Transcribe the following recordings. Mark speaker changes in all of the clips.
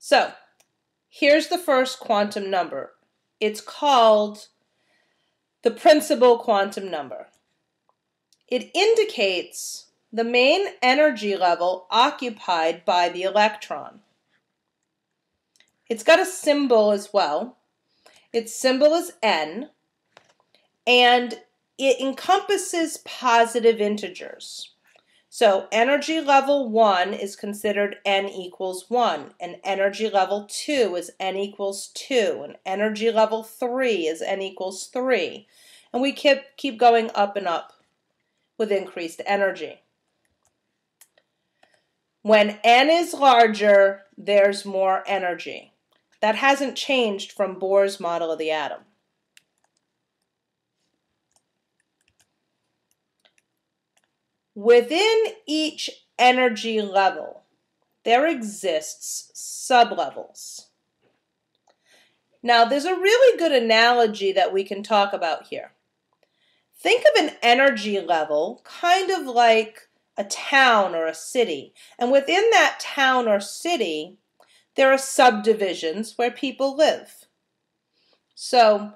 Speaker 1: So here's the first quantum number. It's called the principal quantum number. It indicates the main energy level occupied by the electron. It's got a symbol as well. Its symbol is N, and it encompasses positive integers. So energy level 1 is considered N equals 1, and energy level 2 is N equals 2, and energy level 3 is N equals 3. And we keep going up and up with increased energy. When N is larger, there's more energy. That hasn't changed from Bohr's model of the atom. Within each energy level, there exists sublevels. Now, there's a really good analogy that we can talk about here. Think of an energy level kind of like a town or a city. And within that town or city, there are subdivisions where people live. So,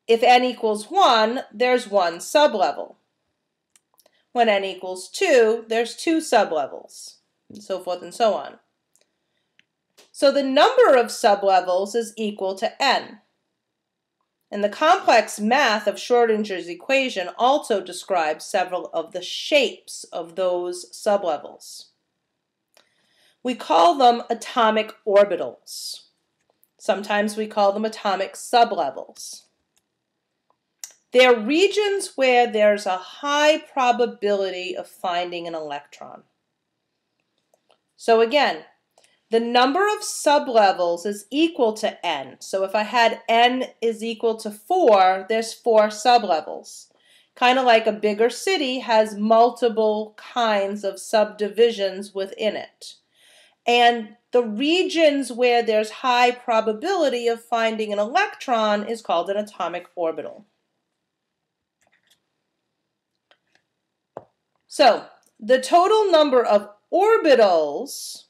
Speaker 1: if N equals 1, there's one sublevel. When N equals 2, there's 2 sublevels, and so forth and so on. So the number of sublevels is equal to N. And the complex math of Schrödinger's equation also describes several of the shapes of those sublevels. We call them atomic orbitals. Sometimes we call them atomic sublevels. They're regions where there's a high probability of finding an electron. So again, the number of sublevels is equal to N. So if I had N is equal to 4, there's 4 sublevels. Kind of like a bigger city has multiple kinds of subdivisions within it. And the regions where there's high probability of finding an electron is called an atomic orbital. So, the total number of orbitals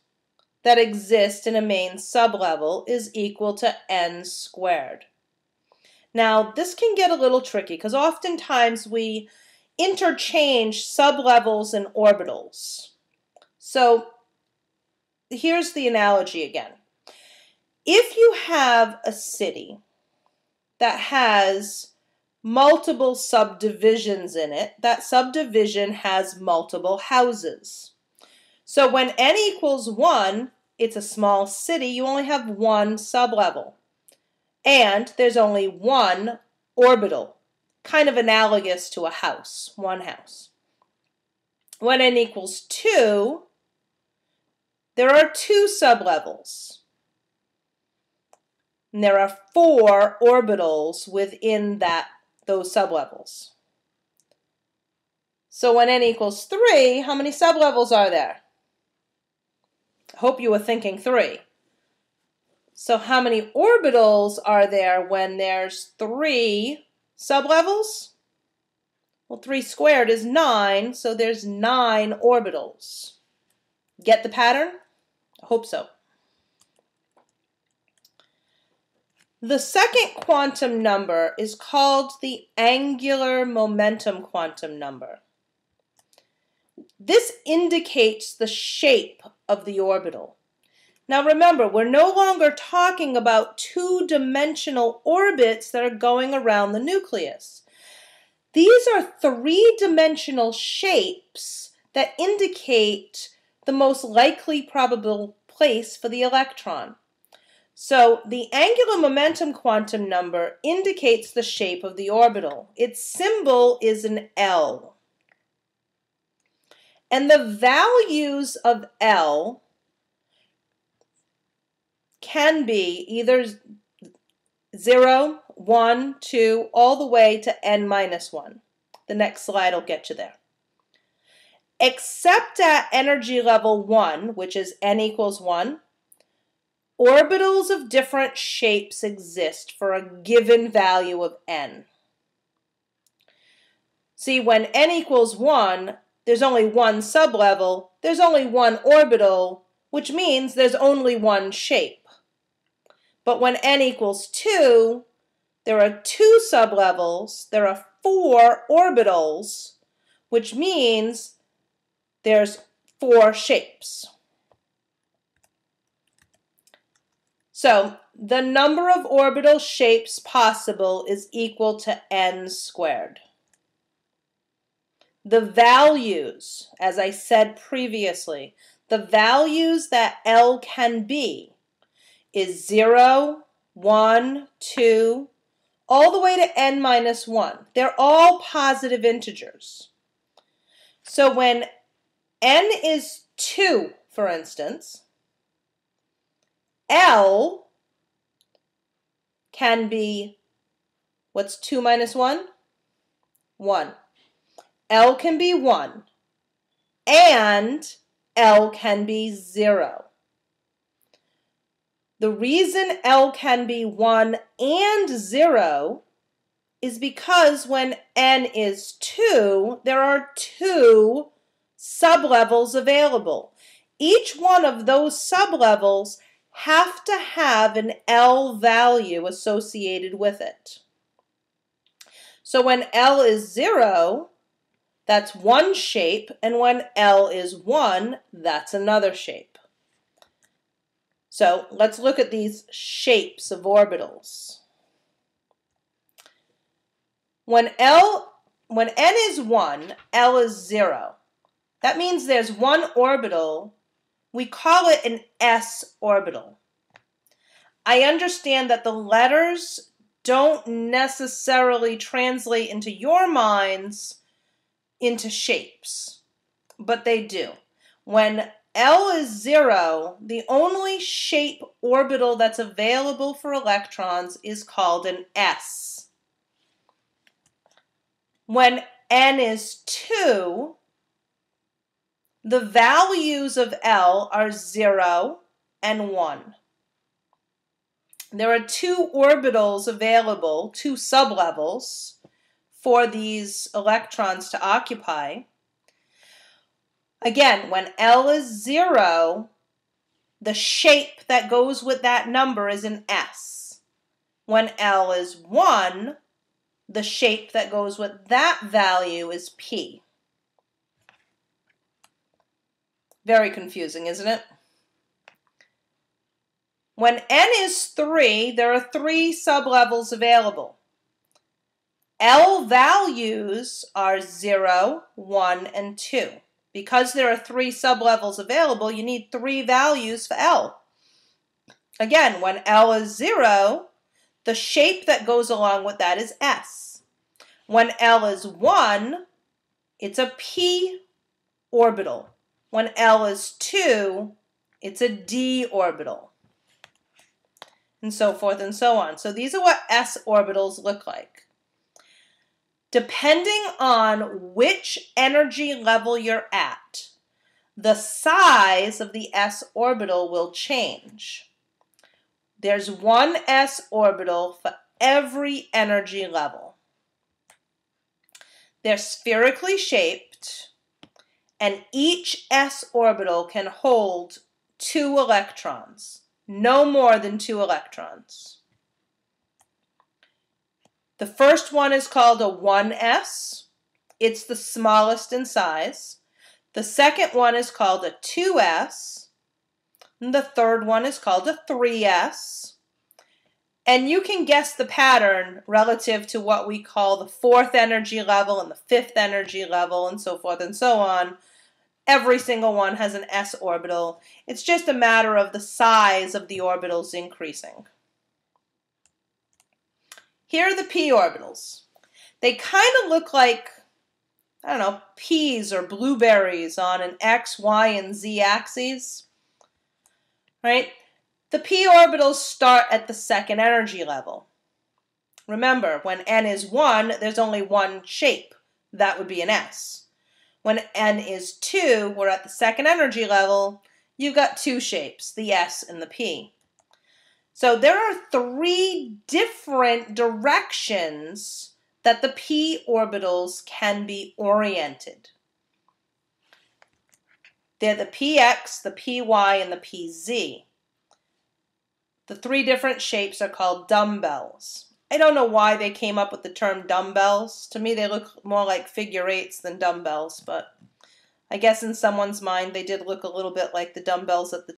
Speaker 1: that exist in a main sublevel is equal to N squared. Now, this can get a little tricky because oftentimes we interchange sublevels and orbitals. So, here's the analogy again. If you have a city that has multiple subdivisions in it, that subdivision has multiple houses. So when N equals 1, it's a small city, you only have one sublevel. And there's only one orbital, kind of analogous to a house, one house. When N equals 2, there are 2 sublevels. And there are 4 orbitals within those sublevels. So when N equals 3, how many sublevels are there? I hope you were thinking 3. So how many orbitals are there when there's 3 sublevels? Well, 3 squared is 9, so there's 9 orbitals. Get the pattern? I hope so. The second quantum number is called the angular momentum quantum number. This indicates the shape of the orbital. Now remember, we're no longer talking about 2-dimensional orbits that are going around the nucleus. These are 3-dimensional shapes that indicate the most likely probable place for the electron. So the angular momentum quantum number indicates the shape of the orbital. Its symbol is an L. And the values of L can be either 0, 1, 2, all the way to N minus 1. The next slide will get you there. Except at energy level 1, which is N equals 1, orbitals of different shapes exist for a given value of N. See, when N equals 1, there's only one sublevel, there's only one orbital, which means there's only one shape. But when n equals 2, there are 2 sublevels, there are 4 orbitals, which means there's 4 shapes. So the number of orbital shapes possible is equal to n squared. The values, as I said previously, the values that L can be is 0, 1, 2, all the way to n minus 1. They're all positive integers. So when n is 2, for instance, L can be, what's 2 minus 1? 1. L can be 1, and L can be 0. The reason L can be 1 and 0 is because when n is 2, there are 2 sublevels available. Each one of those sublevels have to have an L value associated with it. So when L is 0, that's one shape, and when L is 1, that's another shape. So let's look at these shapes of orbitals. When n is 1, L is 0. That means there's one orbital. We call it an s orbital. I understand that the letters don't necessarily translate into your minds into shapes, but they do. When L is 0, the only shape orbital that's available for electrons is called an s. When n is 2, the values of L are 0 and 1. There are 2 orbitals available, 2 sublevels, for these electrons to occupy. Again, when L is 0, the shape that goes with that number is an S. When L is 1, the shape that goes with that value is P. Very confusing, isn't it? When n is 3, there are 3 sublevels available. L values are 0, 1, and 2. Because there are 3 sublevels available, you need 3 values for L. Again, when L is 0, the shape that goes along with that is S. When L is 1, it's a P orbital. When L is 2, it's a D orbital. And so forth and so on. So these are what s orbitals look like. Depending on which energy level you're at, the size of the s orbital will change. There's one s orbital for every energy level. They're spherically shaped, and each s orbital can hold 2 electrons, no more than 2 electrons. The first one is called a 1s. It's the smallest in size. The second one is called a 2s. And the third one is called a 3s. And you can guess the pattern relative to what we call the 4th energy level and the 5th energy level and so forth and so on. Every single one has an s orbital. It's just a matter of the size of the orbitals increasing. Here are the p orbitals. They kind of look like, I don't know, peas or blueberries on an x, y, and z axes, right? The p orbitals start at the 2nd energy level. Remember, when n is 1, there's only one shape. That would be an s. When n is 2, we're at the 2nd energy level, you've got 2 shapes, the s and the p. So there are 3 different directions that the p orbitals can be oriented. They're the PX, the PY, and the PZ. The three different shapes are called dumbbells. I don't know why they came up with the term dumbbells. To me, they look more like figure eights than dumbbells, but I guess in someone's mind they did look a little bit like the dumbbells at the